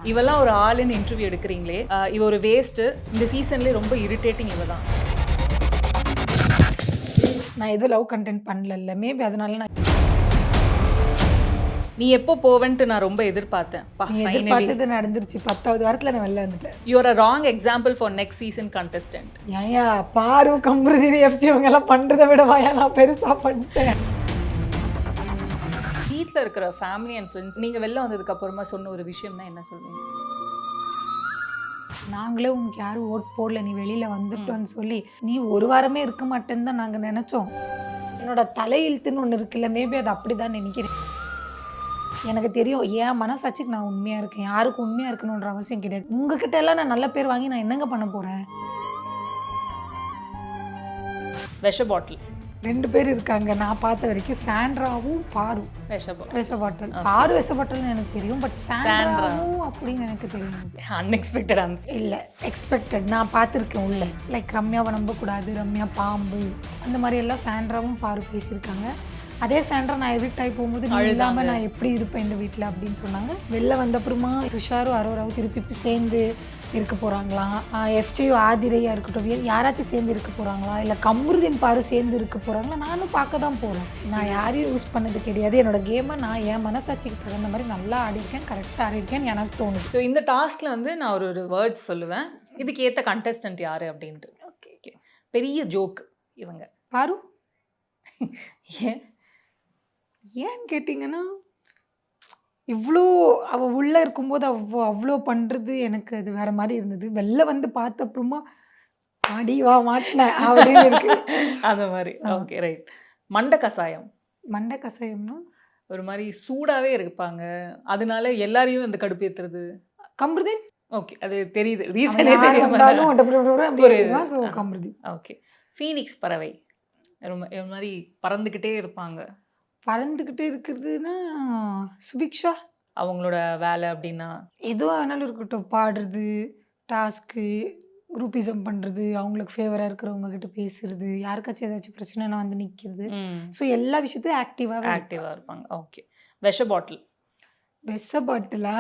இவெல்லாம் ஒரு ஆளுன்னு இன்டர்வியூ எடுக்கிறீங்களே, இவ ஒரு வேஸ்ட்டு. இந்த சீசன்லேயே ரொம்ப இரிட்டேட்டிங் இவ தான். நான் எதுவும் லவ் கண்டென்ட் பண்ணல. மேபி அதனால நான் நீ எப்போ போவேன்ட்டு நான் ரொம்ப எதிர்பார்த்தேன். நீ எதிர்பார்த்தது நடந்துருச்சு. 10வது வாரத்துல நான் வெளில வந்துட்டேன். You are a wrong example for next season contestant. ஏன்யா பாரு கம்ருதீன் எஃப்சி இவங்க எல்லாம் பண்றதை விடவாயா நான் பெருசா பண்ணிட்டேன். வீட்டில் இருக்கிற ஃபேமிலி அண்ட் ஃப்ரெண்ட்ஸ் நீங்கள் வெளில வந்ததுக்கு அப்புறமா சொன்ன ஒரு விஷயம்னா என்ன சொல்வீங்க? நாங்களே உனக்கு யாரும் ஓட் போடல, நீ வெளியில வந்துட்டோன்னு சொல்லி நீ ஒரு வாரமே இருக்க மாட்டேன்னு தான் நாங்க நினைச்சோம். என்னோட தலையெழுத்துன்னு ஒன்று இருக்குல்ல, மேபி அது அப்படிதான் நினைக்கிறேன். எனக்கு தெரியும் என் மனசாட்சிக்கு நான் உண்மையா இருக்கேன். யாருக்கும் உண்மையா இருக்கணுன்ற அவசியம் கிடையாது. உங்ககிட்ட எல்லாம் நான் நல்ல பேர் வாங்கி நான் என்னங்க பண்ண போறேன்? விஷ பாட்டில் 2 பேர் இருக்காங்க நான் பார்த்த வரைக்கும், சாண்ட்ராவும் பாரு. விஷ பாட்டில் பாரு விஷ பாட்டில்னு எனக்கு தெரியும், பட் சாண்ட்ராவும் அப்படின்னு எனக்கு தெரியும். Unexpected answer. இல்லை எக்ஸ்பெக்டட் நான் பார்த்துருக்கேன் உள்ள. லைக் ரம்யாவை நம்பக்கூடாது, ரம்யா பாம்பு, அந்த மாதிரி எல்லாம் சாண்ட்ராவும் பாரு பேசியிருக்காங்க. அதே சாண்ட்ரா நான் எவிக்ட் ஆகி போகும்போது நீ இல்லாமல் நான் எப்படி இருப்பேன் இந்த வீட்டில் அப்படின்னு சொன்னாங்க. வெளில வந்த அப்புறமா துஷாரும் அரோராவும் திருப்பி சேர்ந்து இருக்க போகிறாங்களாம். எஃப்ஜேயும் ஆதிரையாக இருக்கட்டும், யாராச்சும் சேர்ந்து இருக்க போகிறாங்களா, இல்லை கம்ருதீன் பாரு சேர்ந்து இருக்க போகிறாங்களா? நானும் பார்க்க தான் போகிறேன். நான் யாரையும் யூஸ் பண்ணது கிடையாது. என்னோட கேமை நான் என் மனசாட்சிக்கு தகுந்த மாதிரி நல்லா ஆடிருக்கேன், கரெக்டாக ஆடிருக்கேன்னு எனக்கு தோணுது. ஸோ இந்த டாஸ்கில் வந்து நான் ஒரு வேர்ட்ஸ் சொல்லுவேன், இதுக்கு ஏற்ற கண்டஸ்டன்ட் யார் அப்படின்ட்டு. ஓகே, பெரிய ஜோக் இவங்க பாரு. ஏன் கேட்டிங்கன்னா, இவ்வளோ அவள் உள்ளே இருக்கும்போது அவ்வளோ பண்ணுறது எனக்கு அது வேறு மாதிரி இருந்தது. வெளில வந்து பார்த்த அப்புறமா அடி வா மாட்டினேன் அப்படின்னு இருக்கு. அந்த மாதிரி. Okay right. மண்டை கசாயம். மண்டை கசாயம்னா ஒரு மாதிரி சூடாகவே இருப்பாங்க, அதனால எல்லாரையும் இந்த கடுப்பேற்றுறது. கம்ருதீன். ஓகே, அது தெரியுது, ரீசனே தெரியும். கம்ருதீன். ஓகே. ஃபீனிக்ஸ் பறவை ஒரு மாதிரி பறந்துக்கிட்டே இருப்பாங்க. பறந்துக்கிட்டே இருக்கிறதுனா சுபிக்ஷா. அவங்களோட வேலை அப்படின்னா எதுவாக வேணாலும் இருக்கட்டும், பாடுறது, டாஸ்க்கு, குரூப்பிசம் பண்ணுறது, அவங்களுக்கு ஃபேவராக இருக்கிறவங்க கிட்ட பேசுறது, யாருக்காச்சும் ஏதாச்சும் பிரச்சனைனா வந்து நிற்கிறது. ஸோ எல்லா விஷயத்தையும் ஆக்டிவாக இருப்பாங்க. ஓகே. விஷ பாட்டில். விஷ பாட்டிலா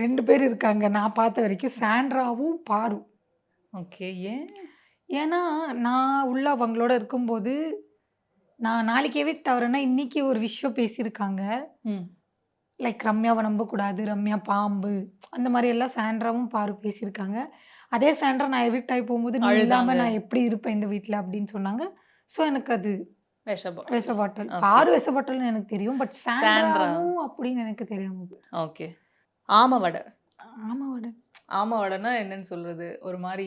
2 பேர் இருக்காங்க நான் பார்த்த வரைக்கும், சாண்ட்ராவும் பாரு. ஓகே. ஏன்னா நான் உள்ள அவங்களோட இருக்கும்போது நான் நாளைக்கு எவிக்ட் ஆகிறேன்னா இன்னைக்கு ஒரு விஷயம் பேசியிருக்காங்க. லைக் ரம்யாவை நம்பக்கூடாது, ரம்யா பாம்பு, அந்த மாதிரி எல்லாம் சாண்ட்ராவும் பாரு பேசியிருக்காங்க. அதே சாண்ட்ரா நான் எவிக்ட் ஆகி போகும்போது நீ இல்லாமல் நான் எப்படி இருப்பேன் இந்த வீட்டில் அப்படின்னு சொன்னாங்க. ஸோ எனக்கு அது விஷ பாட்டில். பாரு விஷ பாட்டில்னு எனக்கு தெரியும், பட் சாண்ட்ராவும் அப்படின்னு எனக்கு தெரியும். ஓகே. ஆமவடை. ஆமாவடை. ஆமவடைன்னா என்னன்னு சொல்றது, ஒரு மாதிரி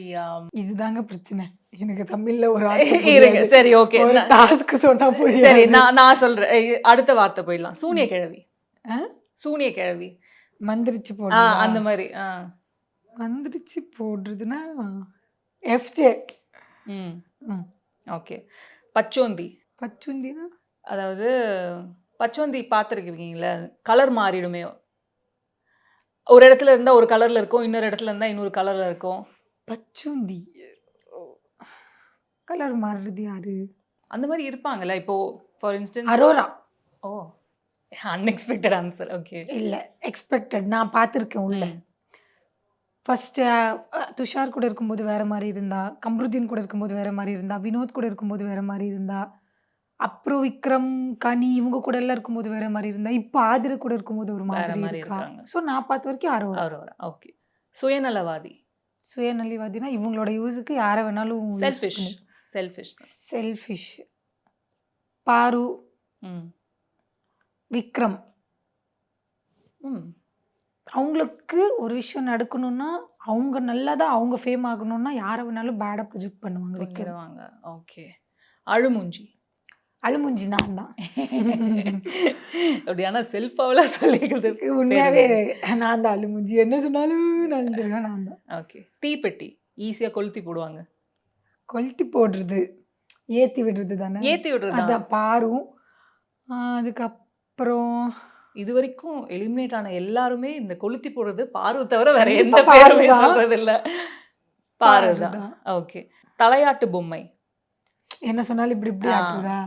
இதுதாங்க பிரச்சனை எனக்கு தமிழ்ல. ஒரு இருங்க, சரி ஓகே, டாஸ்க் சொன்னா புரியும். சரி, நான் சொல்றேன். அடுத்த வார்த்தை போயிடலாம். சூனிய கிழவி. சூனிய கிழவி. மந்திரிச்சு போடுறது அந்த மாதிரி. மந்திரிச்சு போடுறதுன்னா எஃப்ஜே. ஓகே. பச்சோந்தி. பச்சோந்தினா அதாவது பச்சோந்தி பார்த்துருக்கீங்களா, கலர் மாறிடுமே. ஒரு இடத்துல இருந்தா ஒரு கலர்ல இருக்கும், இன்னொரு இடத்துல இருந்தா இன்னொரு கலர்ல இருக்கும். பச்சோந்தி கலர் மாறுறது யாரு? அந்த மாதிரி இருப்பாங்கல்ல. இப்போ for instance Aurora. Oh, unexpected answer. Okay. இல்லை எக்ஸ்பெக்டட் நான் பார்த்துருக்கேன் உள்ள. ஃபர்ஸ்ட் துஷார் கூட இருக்கும்போது வேற மாதிரி இருந்தா, கம்ருதீன் கூட இருக்கும்போது வேற மாதிரி இருந்தா, வினோத் கூட இருக்கும்போது வேற மாதிரி இருந்தா, அப்புறம் விக்ரம், கனி இவங்க கூட எல்லாம் இருக்கும்போது வேற மாதிரி இருந்தா, இப்போ ஆதிர கூட இருக்கும்போது ஒரு மாதிரி இருக்கா. ஸோ நான் பார்த்த வரைக்கும் அரோரா. ஓகே. சுயநலவாதி. சுயநலவாதினா இவங்களோட யூஸுக்கு யாரை வேணாலும். செல்ஃபிஷ். பாரு, விக்ரம். அவங்களுக்கு ஒரு விஷயம் நடக்கணும்னா, அவங்க நல்லதா அவங்க ஃபேம் ஆகணும்னா யாரை வேணாலும் பேடாக ப்ரொஜெக்ட் பண்ணுவாங்க, வைக்கிறவாங்க. ஓகே. அழுமூஞ்சி. அழுமூஞ்சி நான் தான். அப்படி ஆனால் செல்ஃபாவெல்லாம் சொல்லிக்கிறதுக்கு உண்மையாகவே நான் தான் அழுமூஞ்சி. என்ன சொன்னாலும் நான் தான். ஓகே. தீப்பெட்டி. ஈஸியாக கொளுத்தி போடுவாங்க. கொளுத்தி போடுறது, ஏற்றி விடுறது தானே. ஏற்றி விடுறது அதான் பாரும். அதுக்கப்புறம் இது வரைக்கும் எலிமினேட் ஆன எல்லாருமே இந்த கொளுத்தி போடுறது பாரு தவிர வேற எந்த பேருமே சொல்றது இல்ல. பாரு தான். ஓகே. தலையாட்டு பொம்மை. என்ன சொன்னாலும் இப்படி ஆட்டுறதா?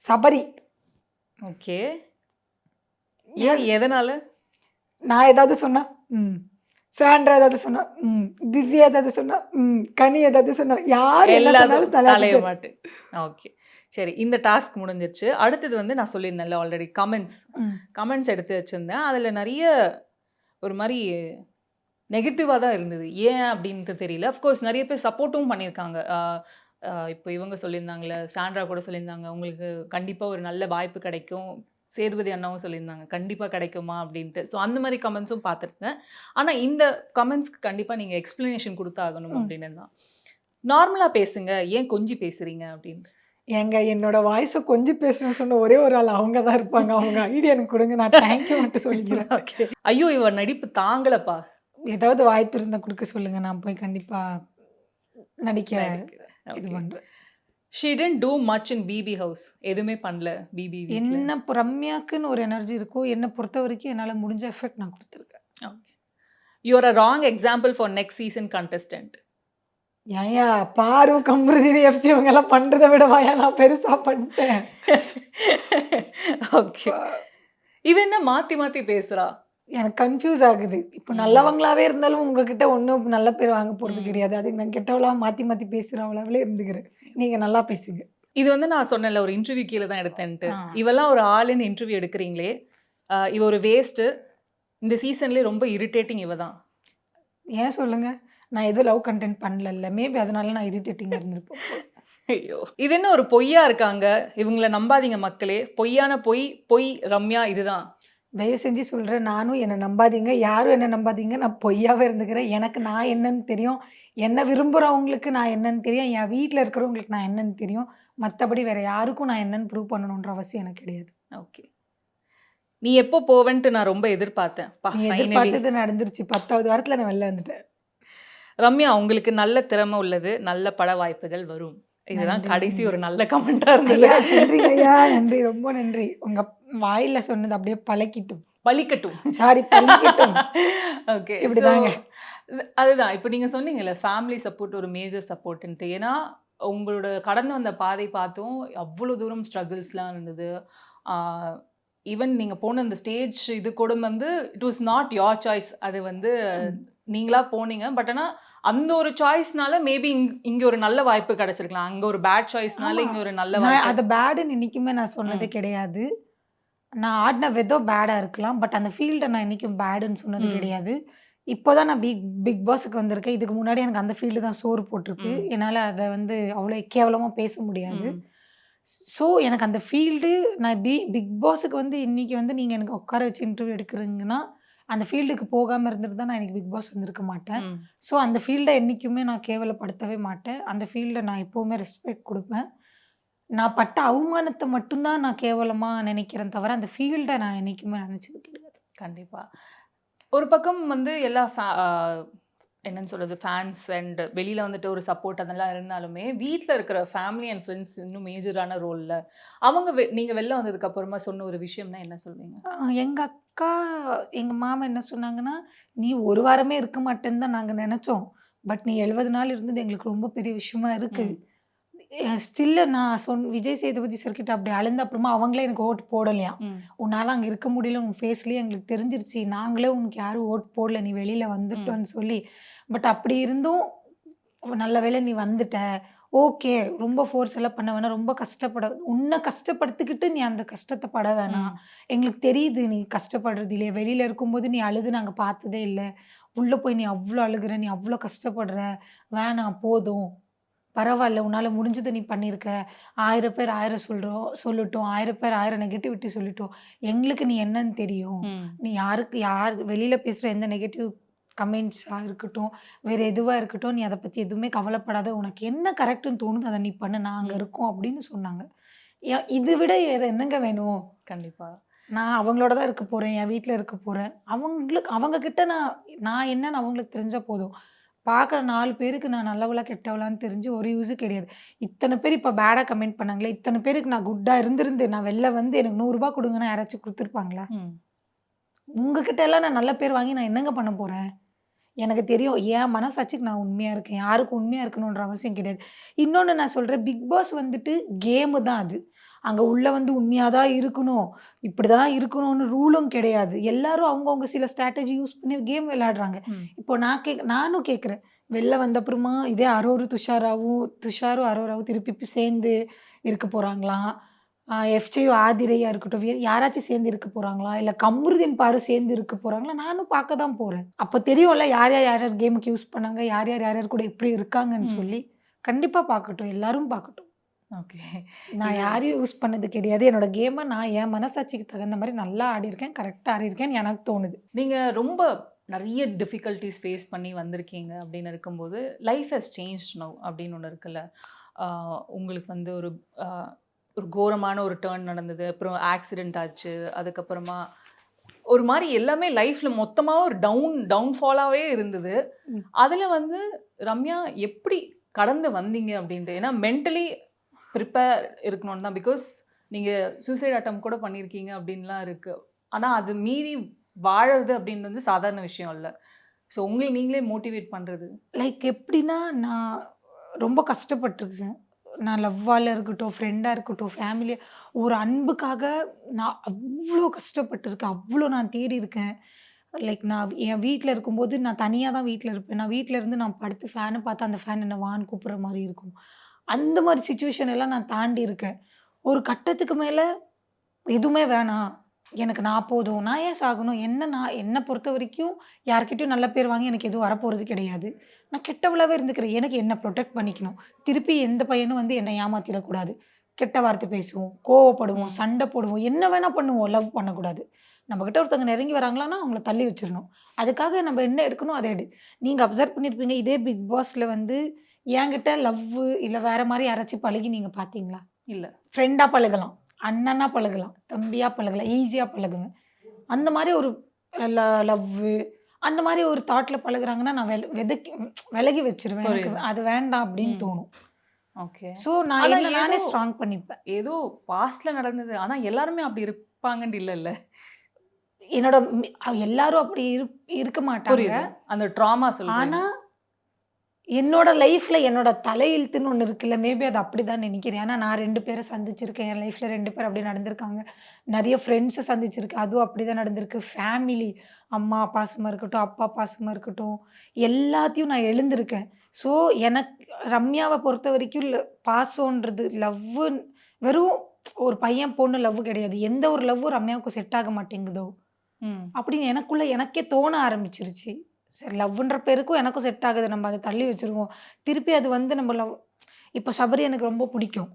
சபரி. ஓகே. எதனால? நான் ஏதாவது சொன்னா சாண்ட்ரா ஏதாவது சொன்னா திவ்யா ஏதாவது சொன்னா கனி ஏதாவது சொன்னா யார் என்ன எல்லாரும் சொன்னாலும் தலைய தலையாட்டிட்டு மாட்டு. ஓகே. சரி, இந்த டாஸ்க் முடிஞ்சிருச்சு. அடுத்தது வந்து நான் சொல்லியிருந்தேன்ல ஆல்ரெடி கமெண்ட்ஸ் எடுத்து வச்சிருந்தேன். அதுல நெறைய ஒரு மாரி நெகட்டிவா தான் இருந்தது. ஏன் அப்டின்ட்டு தெரியல. அஃப்கோர்ஸ் நெறைய பேர் சப்போர்ட்டும் பண்ணியிருக்காங்க. இப்போ இவங்க சொல்லியிருந்தாங்கல்ல, சாண்ட்ரா கூட சொல்லியிருந்தாங்க, உங்களுக்கு கண்டிப்பா ஒரு நல்ல வாய்ப்பு கிடைக்கும். சேதுபதி அண்ணாவும் சொல்லியிருந்தாங்க, கண்டிப்பா கிடைக்குமா அப்டின்ட்டு. ஸோ அந்த மாரி கமெண்ட்ஸும் பார்த்துருக்கேன். ஆனா இந்த கமெண்ட்ஸ்க்கு கண்டிப்பா நீங்க எக்ஸ்ப்ளனேஷன் குடுத்தாகணும் ம். அப்டின்னு தான். நார்மலா பேசுங்க. ஏன் கொஞ்சி பேசுறீங்க அப்டின்னு. ஏங்க என்னோட வாய்ஸ கொஞ்சம் பேசணும்னு சொன்ன ஒரே ஒரு ஆள் அவங்க தான் இருப்பாங்க. அவங்க ஐடியா எனக்கு குடுங்க. நான் தேங்க்யூ மட்டும் சொல்லிக்கிறேன். ஓகே. ஐயோ! இவ நடிப்பு தாங்கலப்பா. ஏதாவது வாய்ப்பு இருந்தா குடுக்க சொல்லுங்க. நான் போய் கண்டிப்பா நடிக்க நடிக்கிறேன். இது ஓகே. பண்றேன். She didn't do much in BB house. எதுவுமே பண்ணல பிபி வீட்ல. என்ன ரம்யாக்குன்னு ஒரு எனர்ஜி இருக்கோ, என்ன பொறுத்தவரைக்கும் என்னால முடிஞ்ச எஃபெக்ட் நான் குடுத்துருக்கேன். Okay. You are a wrong example for next season contestant. ஏன்யா பாரு, கமருதீன், எஃப்சி இவங்கலாம் பண்றத விடவாயா நான் பெருசா பண்ணிட்டேன். ஓகே. இவ என்ன மாத்தி மாத்தி பேசுறா? எனக்கு கன்ஃப்யூஸ் ஆகுது. இப்ப ம். நல்லவங்களாவே இருந்தாலும் உங்ககிட்ட ஒண்ணும் நல்ல பேர் வாங்க போறது ம். கிடையாது. அதுக்கு நான் கெட்டவளா மாத்தி மாத்தி பேசுறவளாவே இருந்துக்கிறேன். நீங்க நல்லா பேசுங்க. இது வந்து நான் சொன்னேன்ல ஒரு இன்டர்வியூ கீழ தான் எடுத்தேன்ட்டு. ஆ. இவெல்லாம் ஒரு ஆளுன்னு இன்டர்வியூ எடுக்கிறீங்களே, இவ ஒரு வேஸ்ட்டு. இந்த சீசன்லயே ரொம்ப இரிட்டேட்டிங் இவ தான். ஏன் சொல்லுங்க? நான் எதுவும் லவ் கன்டென்ட் பண்ணலல்ல. மேபி அதனால நான் இரிட்டேட்டிங்கா இருந்திருப்பேன் போல. ஐயோ! இது என்ன ஒரு பொய்யா இருக்காங்க. இவங்கள நம்பாதீங்க மக்களே. பொய்யான பொய் ரம்யா இதுதான். தயவு செஞ்சு சொல்றேன். நானும் என்ன நம்பாதீங்க. யாரும் என்ன நம்பாதீங்க. நான் பொய்யாவே இருந்துக்கிறேன். எனக்கு நான் என்னன்னு தெரியும். என்ன விரும்புறவங்களுக்கு நான் என்னன்னு தெரியும். என் வீட்ல இருக்கிறவங்களுக்கு நான் என்னன்னு தெரியும். மத்தபடி வேற யாருக்கும் நான் என்னன்னு ப்ரூவ் பண்ணணுன்ற அவசியம் எனக்கு கிடையாது. ஓகே. நீ எப்போ போவன்ட்டு நான் ரொம்ப எதிர்பார்த்தேன். நீ ஃபைனலி. எதிர்பார்த்தது நடந்துருச்சு. 10வது வாரத்துல நான் வெளில வந்துட்டேன். ரம்யா உங்களுக்கு நல்ல திறமை உள்ளது. நல்ல பட வாய்ப்புகள் வரும். இதுதான் நன்றி, கடைசி நன்றி. ஒரு நல்ல கமெண்ட்டா இருந்தது. ஐயா நன்றிங்க ஐயா. நன்றி. ரொம்ப நன்றி. உங்க வாயில சொன்னது அப்படியே பழக்கிட்டும். பலிக்கட்டும். சாரி பழிக்கட்டும். ஓகே. இப்படிதாங்க. அதுதான். இப்ப நீங்க சொன்னீங்கல்ல, ஃபேமிலி சப்போர்ட் ஒரு மேஜர் சப்போர்ட்ன்ட்டு. ஏன்னா, உங்களோட கடந்து வந்த பாதை பார்த்தும் அவ்ளோ தூரம் ஸ்ட்ரகிள்ஸ்லாம் இருந்தது. ஆ ஈவன் நீங்க போன அந்த ஸ்டேஜ் இது கூட வந்து it was not your choice. அது வந்து ம். நீங்களா போனீங்க. பட் ஆனா, அந்த ஒரு சாய்ஸ்னால மேபி இங்க ஒரு நல்ல வாய்ப்பு கிடைச்சிருக்கலாம். அங்க ஒரு பேட் சாய்ஸ்னால ஆமா. இங்க ஒரு நல்ல நான் வாய்ப்பு. அத பேடுன்னு என்னைக்குமே நான் சொன்னதே ம். கிடையாது. நான் ஆடுன விதம் பேடா இருக்கலாம். பட் அந்த ஃபீல்ட நான் என்னைக்கும் பேடுன்னு சொன்னது ம். கிடையாது. இப்போ தான் நான் பிக் பாஸ்க்கு வந்திருக்கேன். இதுக்கு முன்னாடி எனக்கு அந்த ஃபீல்டு தான் சோறு போட்டிருக்கு. ம். என்னால அத வந்து அவ்வளோ கேவலமா பேச முடியாது. ம். ஸோ எனக்கு அந்த ஃபீல்டு நான் பிக் பாஸ்க்கு வந்து இன்னைக்கு வந்து நீங்க எனக்கு உட்கார வச்சு இன்டர்வியூ எடுக்குறீங்கன்னா, அந்த ஃபீல்டுக்கு போகாம இருந்திருந்தா நான் இன்னைக்கு பிக் பாஸ் வந்திருக்க மாட்டேன். ம். ஸோ அந்த ஃபீல்ட என்னைக்குமே நான் கேவலப்படுத்தவே மாட்டேன். அந்த ஃபீல்ட நான் எப்பவுமே ரெஸ்பெக்ட் குடுப்பேன். நான் பட்ட அவமானத்த மட்டும் தான் நான் கேவலமா நினைக்கிறேன் தவிர, அந்த ஃபீல்ட நான் என்னைக்குமே நினைச்சது கிடையாது. கண்டிப்பா. ஒரு பக்கம் வந்து எல்லா என்னன்னு சொல்றது, ஃபேன்ஸ் அண்ட் வெளியில வந்துட்டு ஒரு சப்போர்ட் அதெல்லாம் இருந்தாலுமே, வீட்ல இருக்கிற ஃபேமிலி அண்ட் ஃப்ரெண்ட்ஸ் இன்னும் மேஜரான ரோல்ல. அவங்க நீங்க வெளில வந்ததுக்கு அப்புறமா சொன்ன ஒரு விஷயம்னா என்ன சொல்வீங்க? எங்க அக்கா, எங்க மாமா என்ன சொன்னாங்கன்னா, "நீ ஒரு வாரமே இருக்க மாட்டேன்னு தான் நாங்க நெனச்சோம். பட் நீ 70 நாள் இருந்தது எங்களுக்கு ரொம்ப பெரிய விஷயமா இருக்கு." ம். ஸ்டில் நான் விஜய் சேதுபதி சார் கிட்ட அப்படி அழுந்த அப்புறமா அவங்களே எனக்கு ஓட்டு போடலையாம். ம். "உன்னால அங்க இருக்க முடியல. உன் ஃபேஸ்லயே எங்களுக்கு தெரிஞ்சிருச்சு. நாங்களே உனக்கு யாரும் ஓட் போடல. நீ வெளியில ம். வந்துட்டன்னு" சொல்லி. பட் அப்படி இருந்தும், "நல்ல வேளை நீ வந்துட்ட. ஓகே. ரொம்ப ஃபோர்ஸ் எல்லாம் பண்ண வேணாம். ரொம்ப உன்ன கஷ்டப்படுத்திக்கிட்டு நீ அந்த கஷ்டத்த பட வேணாம். ம். எங்களுக்கு தெரியுது நீ கஷ்டப்படுறது இல்லையே. வெளியில இருக்கும்போது நீ அழுது நாங்க பார்த்ததே இல்ல. உள்ள போய் நீ அவ்ளோ அழுகுற. நீ அவ்ளோ கஷ்டப்படுற. வேணாம் போதும். பரவால்ல. உன்னால முடிஞ்சத நீ பண்ணியிருக்க. 1000 பேர் 1000 சொல்லட்டும். 1000 பேர் 1000 நெகட்டிவிட்டி சொல்லட்டும். எங்களுக்கு நீ என்னன்னு தெரியும். ம். நீ யார் வெளியில பேசுற எந்த நெகட்டிவ் கமெண்ட்ஸா இருக்கட்டும், வேற எதுவா இருக்கட்டும், நீ அத பத்தி எதுவுமே கவலைப்படாத. உனக்கு என்ன கரெக்ட்ன்னு தோணுதோ அத நீ பண்ணு. நாங்க ம். இருக்கோம் அப்படின்னு சொன்னாங்க. இத விட வேற என்னங்க வேணும்? கண்டிப்பா. நான் அவங்களோட தான் இருக்க போறேன். என் வீட்ல இருக்க போறேன். அவங்க கிட்ட நான் என்னன்னு அவங்களுக்கு தெரிஞ்சா போதும். பார்க்குற 4 பேருக்கு நான் நல்லவளா, கெட்டவளான்னு தெரிஞ்சு ஒரு யூஸும் கிடையாது. இத்தன பேர் இப்ப பேடா கமெண்ட் பண்ணாங்களே, இத்தன பேருக்கு நான் குட்டா இருந்திருந்து, நான் வெளில வந்து எனக்கு ரூ. 100 குடுங்கன்னா யாராச்சும் குடுத்துருப்பாங்களா? ம். உங்ககிட்ட எல்லாம் நான் நல்ல பேர் வாங்கி நான் என்னங்க பண்ண போறேன்? எனக்கு தெரியும். என் மனசாட்சிக்கு நான் உண்மையா இருக்கேன். யாருக்கும் உண்மையா இருக்கணுன்ற அவசியம் கிடையாது. இன்னொன்னு நான் சொல்றேன். பிக் பாஸ் வந்துட்டு கேமு தான் அது. அங்கே உள்ள வந்து உண்மையாக தான் இருக்கணும், இப்படி தான் இருக்கணும்னு ரூலும் கிடையாது. எல்லாரும் அவங்கவுங்க சில ஸ்ட்ராட்டஜி யூஸ் பண்ணி கேம் விளையாடுறாங்க. இப்போ நானும் கேட்குறேன், வெளில வந்த அப்புறமா இதே துஷாரும் அரோராவும் திருப்பி சேர்ந்து இருக்க போகிறாங்களா? எஃப்ஜேயும் ஆதிரையா இருக்கட்டும், யாராச்சும் சேர்ந்து இருக்க போறாங்களா? இல்ல கம்ருதீன் பாரு சேர்ந்து இருக்க போறாங்களா? நானும் பார்க்க தான் போறேன். அப்ப தெரியும்ல யார் யார் கேமுக்கு யூஸ் பண்ணாங்க, யார் யார் கூட எப்படி இருக்காங்கன்னு சொல்லி. கண்டிப்பா பார்க்கட்டும். எல்லாரும் பார்க்கட்டும். ஓகே. நான் யாரையும் யூஸ் பண்ணது கிடையாது. என்னோட கேம நான் என் மனசாட்சிக்கு தகுந்த மாரி நல்லா ஆடியிருக்கேன். கரெக்ட்டா ஆடியிருக்கேன்னு எனக்கு தோணுது. நீங்க ரொம்ப நெறைய டிஃபிகல்டீஸ் ஃபேஸ் பண்ணி வந்திருக்கீங்க அப்படின்னு இருக்கும்போது, லைஃப் ஹஸ் சேஞ்ச்ட் நவ் அப்படின்னு ஒண்ணு இருக்குல்ல. ஆ உங்களுக்கு வந்து ஒரு கோரமான ஒரு டர்ன் நடந்தது. அப்புறம் ஆக்சிடென்ட் ஆச்சு. அதுக்கப்புறமா ஒரு மாரி எல்லாமே லைஃப்ல மொத்தமா ஒரு டவுன்ஃபாலாவே இருந்தது. ம். அதுல வந்து ரம்யா எப்படி கடந்து வந்தீங்க அப்படின்ட்டு. ஏன்னா மென்டலி ப்ரிப்பேர் இருக்கணும்னு தான். பிகாஸ் நீங்க சூசைட் அட்டெம்ப்ட் கூட பண்ணியிருக்கீங்க அப்படின்லாம் இருக்கு. ஆனா அது மீறி வாழறது அப்படின்னு வந்து சாதாரண விஷயம் இல்ல. ஸோ உங்கள நீங்களே மோட்டிவேட் பண்றது. லைக் எப்படின்னா, நான் ரொம்ப கஷ்டப்பட்டுருக்கேன். நான் லவ்வால இருக்கட்டும், ஃப்ரெண்டா இருக்கட்டும், ஃபேமிலியா ஒரு அன்புக்காக நான் அவ்ளோ கஷ்டப்பட்டுருக்கேன். அவ்ளோ நான் தேடியிருக்கேன். லைக் நான் என் வீட்ல இருக்கும்போது நான் தனியா தான் வீட்ல இருப்பேன். நான் வீட்ல இருந்து நான் படுத்து ஃபேன பார்த்தா அந்த ஃபேன் என்ன வான்னு கூப்பிடுற மாரி இருக்கும். அந்த மாரி சிச்சுவேஷன் எல்லாம் நான் தாண்டி இருக்கேன். ஒரு கட்டத்துக்கு மேல எதுவுமே வேணாம். எனக்கு நான் போதும். நான் ஏன் சாகணும்? என்ன பொறுத்தவரைக்கும் யார்கிட்டயும் நல்ல பேர் வாங்கி எனக்கு எதுவும் வரப்போறது கிடையாது. நான் கெட்டவளாவே இருந்துக்கிறேன். எனக்கு என்ன புரொடெக்ட் பண்ணிக்கணும். திருப்பி எந்த பையனும் வந்து என்ன ஏமாத்திறக்கூடாது. கெட்ட வார்த்தை பேசுவோம், கோவப்படுவோம், ம். சண்டை போடுவோம். என்ன வேணா பண்ணுவோம். லவ் பண்ணக்கூடாது. நம்மகிட்ட ஒருத்தவங்க நெருங்கி வராங்களான்னா, அவங்கள தள்ளி வச்சிரணும். அதுக்காக நம்ம என்ன எடுக்கணும் அத எடு. நீங்க அப்சர்வ் பண்ணியிருப்பீங்க. இதே பிக் பாஸ்ல வந்து என்கிட்ட லவ்வு இல்ல வேற மாரி யாராச்சும் பழகி நீங்க பார்த்தீங்களா? இல்ல. ஃப்ரெண்டா பழகலாம். அண்ணனா பழகலாம். தம்பியா பழகலாம். ஈஸியா பழகுவேன். அந்த மாரி ஒரு ல லவ்வு அந்த மாரி ஒரு தாட்ல பழகுறாங்கன்னா, நான் விலகி வச்சுருவேன். எனக்கு புரியுது. அது வேண்டாம் அப்படின்னு ம். தோணும். ஓகே. ஸோ நான் ஆனா என்ன ஏதோ நானே ஸ்ட்ராங் பண்ணிப்பேன். ஏதோ பாஸ்ட்ல நடந்தது. ஆனா எல்லாருமே அப்படி இருப்பாங்கன்னு இல்லல்ல. என்னோட எல்லாரும் அப்படி இருக்க மாட்டாங்க. புரியுது. அந்த ட்ராமா ஆனா, சொல்றீங்க. என்னோட லைஃப்ல என்னோட தலையெழுத்துன்னு ஒண்ணு இருக்குல்ல. மேபி அது அப்படிதான் நெனைக்கிறேன். ஏன்னா நான் 2 பேர சந்திச்சிருக்கேன். என் லைஃப்ல 2 பேர் அப்படி நடந்திருக்காங்க. நெறைய ஃப்ரெண்ட்ஸ சந்திச்சிருக்கேன். அதுவும் அப்படிதான் நடந்திருக்கு. ஃபேமிலி அம்மா பாசமா இருக்கட்டும், அப்பா பாசமா இருக்கட்டும், எல்லாத்தையும் நான் எழுந்திருக்கேன். ஸோ எனக்கு ரம்யாவ பொறுத்தவரைக்கும் பாசம்ன்றது லவ்வு வெறும் ஒரு பையன், பொண்ணு லவ் கிடையாது. எந்த ஒரு லவ்வும் ரம்யாவுக்கு செட் ஆக மாட்டேங்குதோ! ம். அப்படின்னு எனக்குள்ள எனக்கே தோண ஆரம்பிச்சுருச்சு. சரி லவ்வுன்ற பேருக்கும் எனக்கும் செட் ஆகுது. நம்ம அத தள்ளி வச்சுருவோம். திருப்பி அது வந்து நம்ம இப்ப சபரி எனக்கு ரொம்ப பிடிக்கும்.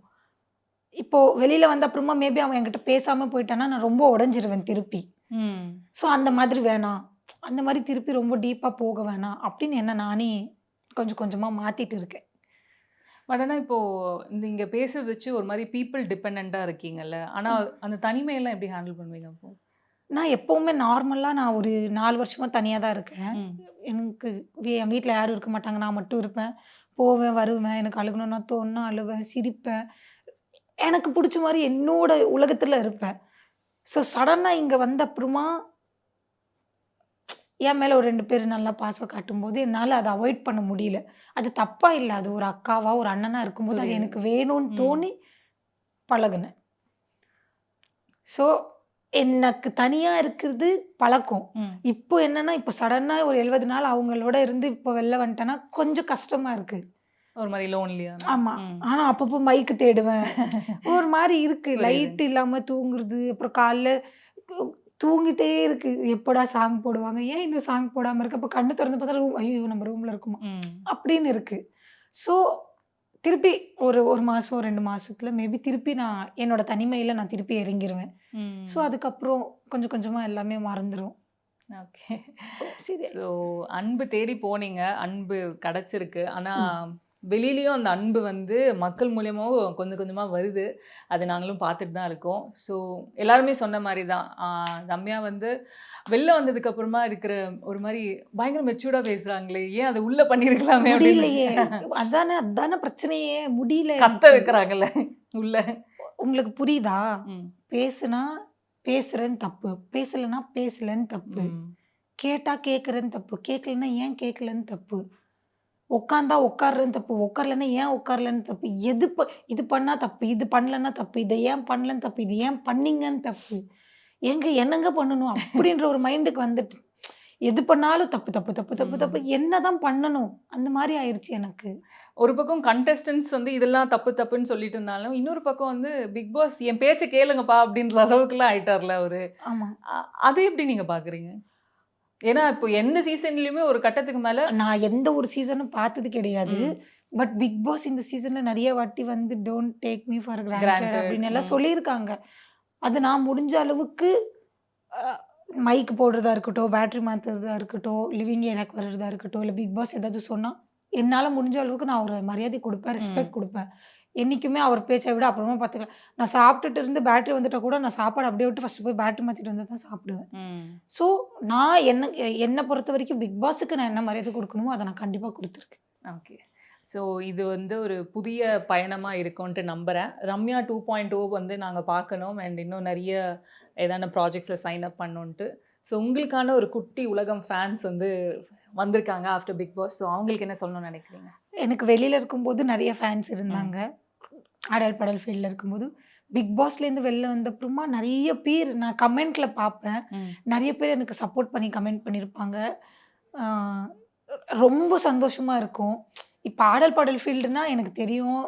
இப்போ வெளில வந்த அப்புறமா மேபி அவன் என்கிட்ட பேசாம போயிட்டான்னா, நான் ரொம்ப உடைஞ்சிருவேன் திருப்பி. ம். ஸோ அந்த மாதிரி வேணாம். அந்த மாரி திருப்பி ரொம்ப டீப்பா போக வேணாம். அப்படின்னு என்ன நானே கொஞ்சம் கொஞ்சமா மாத்திட்டு இருக்கேன். பட் ஆனா இப்போ நீங்க பேசுறத வச்சு ஒரு மாரி பீப்பிள் டிபெண்டன்ட்டா இருக்கீங்கல்ல. ஆனா ம். அந்த தனிமையெல்லாம் எப்படி ஹேண்டில் பண்ணுவீங்க அப்போ? நான் எப்பவுமே நார்மலா நான் ஒரு 4 வருஷமா தனியா தான் இருக்கேன். ம். எனக்கு என் வீட்ல யாரும் இருக்க மாட்டாங்க. நான் மட்டும் இருப்பேன். போவேன், வருவேன். எனக்கு அழுகணும்னா தோணுனா அழுவேன், சிரிப்பேன். எனக்கு புடிச்ச மாரி என்னோட உலகத்துல இருப்பேன். ஸோ சடனா இங்க வந்த அப்புறமா, என் மேல ஒரு 2 பேர் நல்லா பாசம் காட்டும்போது, என்னால அத அவாய்ட் பண்ண முடியல. அது தப்பா இல்ல. அது ஒரு அக்காவா, ஒரு அண்ணனா இருக்கும்போது, அது புரியுது. எனக்கு வேணும்னு ம். தோணி பழகுனேன். ஸோ எனக்கு தனியா இருக்கிறது பழக்கம். ம். இப்போ என்னன்னா, இப்போ சடனா ஒரு 70 நாள் அவங்களோட இருந்து இப்போ வெளில வந்துட்டேன்னா, கொஞ்சம் கஷ்டமா இருக்கு. ஒரு மாரி லோன்லியா? ஆமா. ம். ஆனா அப்பப்போ மைக் தேடுவேன். ஒரு மாரி இருக்கு. புரியுது. லைட் இல்லாம தூங்குறது. அப்புறம் காலைல து தூங்கிட்டே இருக்கு. எப்படா சாங் போடுவாங்க? ஏன் இன்னும் சாங் போடாம இருக்கு? அப்ப கண்ணு தொறந்து பார்த்தா ஐய்யயோ! நம்ம ரூம்ல இருக்கோமா? ம். அப்படின்னு இருக்கு. ஸோ திருப்பி ஒரு 1 மாசம், 2 மாசத்துல மேபி திருப்பி நான் என்னோட தனிமையில நான் திருப்பி இறங்கிருவேன். ஸோ ம். அதுக்கப்புறம் கொஞ்சம் கொஞ்சமா எல்லாமே மறந்துரும். ஓகே. சரி. ஸோ அன்பு தேடி போனீங்க. அன்பு கிடைச்சிருக்கு. ஆனா ம். வெளியிலயும் அந்த அன்பு வந்து மக்கள் மூலியமாவும் கொஞ்சம் கொஞ்சமா வருது. அது நாங்களும் பார்த்துட்டு தான் இருக்கோம். ஸோ எல்லாருமே சொன்ன மாரி தான். ரம்யா வந்து வெளில வந்ததுக்கு அப்புறமா இருக்கிற ஒரு மாரி பயங்கர மெச்சூர்டா பேசுறாங்களே! ஏன் அத உள்ள பண்ணியிருக்கலாமே அப்படின்னு முடியலையே! அதானே அதானே பிரச்சனையே. முடியல கத்த எனக்கு. வைக்கிறாங்கல்ல உள்ள. உங்களுக்கு புரியுதா? ம். பேசுனா பேசுறேன்னு தப்பு. பேசலன்னா பேசலன்னு தப்பு. ம். கேட்டா கேட்கிறேன்னு தப்பு. கேட்கலன்னா ஏன் கேட்கலன்னு தப்பு. உட்காந்தா உட்கார்றது தப்பு, உட்காரலன்னா ஏன் உட்காரலன்னு தப்பு, இது பண்ணா தப்பு, இது பண்ணலன்னா தப்பு, இத ஏன் பண்ணலன்னு தப்பு, இது ஏன் பண்ணீங்கன்னு தப்பு. ஏங்க என்னங்க பண்ணணும்? அப்படின்ற ஒரு மைண்டுக்கு வந்துட்டு. எது பண்ணாலும் தப்பு, தப்பு, தப்பு, தப்பு, தப்பு. என்னதான் பண்ணணும்? அந்த மாரி ஆயிருச்சு எனக்கு. ஒரு பக்கம் கண்டஸ்டன்ட்ஸ் வந்து இதெல்லாம் தப்பு தப்புன்னு சொல்லிட்டு இருந்தாலும், இன்னொரு பக்கம் வந்து பிக் பாஸ் என் பேச்ச கேளுங்கப்பா அப்படின்ற அளவுக்குலாம் ஆயிட்டார்ல அவரு. ஆமா. அத எப்படி நீங்க பார்க்குறீங்க? ஏன்னா இப்போ எந்த சீசன்லயுமே ஒரு கட்டத்துக்கு மேல நான் எந்த ஒரு சீசனும் பார்த்தது கிடையாது. ம். பட் பிக் பாஸ் இந்த சீசன்ல நெறைய வாட்டி வந்து don't take me for granted granted. அப்படின்னு எல்லாம் சொல்லியிருக்காங்க. அது நான் முடிஞ்ச அளவுக்கு அ மைக் போடுறதா இருக்கட்டும், பேட்டரி மாத்துறதா இருக்கட்டும், லிவிங் ஏரியாக்கு வர்றதா இருக்கட்டும், இல்ல பிக் பாஸ் ஏதாவது சொன்னா, என்னால முடிஞ்ச அளவுக்கு நான் ஒரு மரியாதை குடுப்பேன், ம். ரெஸ்பெக்ட் குடுப்பேன். என்னைக்குமே அவர் பேச்ச விட அப்புறமா பார்த்துக்கலாம். நான் சாப்பிட்டுட்டு இருந்து பேட்டரி வந்துட்டா கூட நான் சாப்பாடு அப்படியே விட்டு ஃபர்ஸ்ட் போய் பேட்டரி மாத்திட்டு வந்து தான் சாப்பிடுவேன். ம். ஸோ நான் என்ன பொறுத்தவரைக்கும் பிக் பாஸ்க்கு நான் என்ன மரியாதை குடுக்கணுமோ, அத நான் கண்டிப்பா குடுத்துருக்கேன். ஓகே. ஸோ இது வந்து ஒரு புதிய பயணமா இருக்கும்ன்ட்டு நம்புறேன். ரம்யா 2.0 வந்து நாங்க பார்க்கணும் அண்ட் இன்னும் நெறைய ஏதான ப்ராஜெக்ட்ஸ்ல சைன் அப் பண்ணணுன்ட்டு. ஸோ உங்களுக்கான ஒரு குட்டி உலகம் ஃபேன்ஸ் வந்து வந்திருக்காங்க ஆஃப்டர் பிக் பாஸ். ஸோ அவங்களுக்கு என்ன சொல்லணும்னு நெனைக்கிறீங்க? எனக்கு வெளியில இருக்கும்போது நெறைய ஃபேன்ஸ் ம். இருந்தாங்க. ஆடல் பாடல் ஃபீல்ட்ல இருக்கும்போது. பிக் பாஸ்லேருந்து வெளில வந்தப்புறமா நெறைய பேர் நான் கமெண்ட்ல பார்ப்பேன். ம். நெறைய பேர் எனக்கு சப்போர்ட் பண்ணி கமெண்ட் பண்ணியிருப்பாங்க. ஆ ரொம்ப சந்தோஷமா இருக்கும். இப்ப ஆடல் பாடல் ஃபீல்டுனா எனக்கு தெரியும்.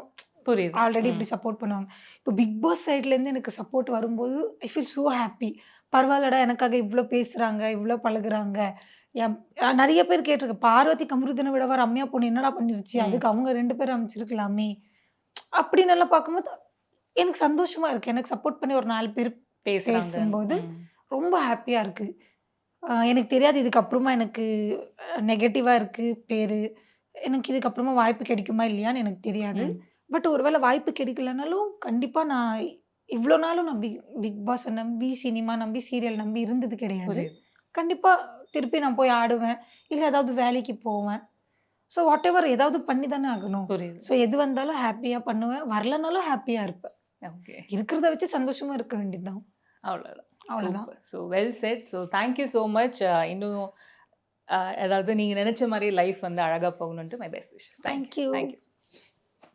புரியுது. ஆல்ரெடி ம். இப்படி சப்போர்ட் பண்ணுவாங்க. இப்போ பிக் பாஸ் சைட்லேருந்து எனக்கு சப்போர்ட் வரும்போது, ஐ ஃபீல் சோ ஹேப்பி. பரவால்லடா எனக்காக இவ்ளோ பேசுறாங்க, இவ்ளோ பழகுறாங்க. எம் நெறைய பேர் கேட்டுருக்கேன். பார்வதி கமருதீன விடவா ரம்யா பொண்ணு என்னடா பண்ணிருச்சு? ம். அதுக்கு அவங்க 2 பேரும் அனுப்பிச்சிருக்கலாமே! அப்படின்னு எல்லாம் பார்க்கும்போது, எனக்கு சந்தோஷமா இருக்கு. எனக்கு சப்போர்ட் பண்ணி ஒரு 4 பேர் பேசுறாங்க. பேசும்போது, ம். ரொம்ப ஹேப்பியா இருக்கு. எனக்கு தெரியாது இதுக்கப்புறமா எனக்கு நெகட்டிவா இருக்கு பேரு. எனக்கு இதுக்கப்புறமா வாய்ப்பு கிடைக்குமா இல்லையான்னு எனக்கு தெரியாது. ம். பட் ஒரு வேள வாய்ப்பு கிடைக்கலனாலும், கண்டிப்பா நான் இவ்ளோ நாளும் நான் பிக் பாஸ நம்பி, சினிமா நம்பி, சீரியல் நம்பி இருந்தது கிடையாது. புரியுது. கண்டிப்பா திருப்பி நான் போய் ஆடுவேன். இல்ல ஏதாவது வேலைக்கு போவேன். ஸோ வாட்டெவர் ஏதாவது பண்ணி தானே ஆகணும். புரியுது. ஸோ எது வந்தாலும் ஹேப்பியா பண்ணுவேன். வரலனாலும் ஹேப்பியா இருப்பேன். ஓகே. இருக்கிறத வச்சு சந்தோஷமா இருக்க வேண்டியது தான். அவ்வளோதான். அவ்வளோதான். Super. So well set. So thank you so much. இன்னும் அதாவது நீங்க நெனச்ச மாரி லைஃப் வந்து அழகா போகணுன்ட்டு my best wishes. Thank thank you. You. Thank you.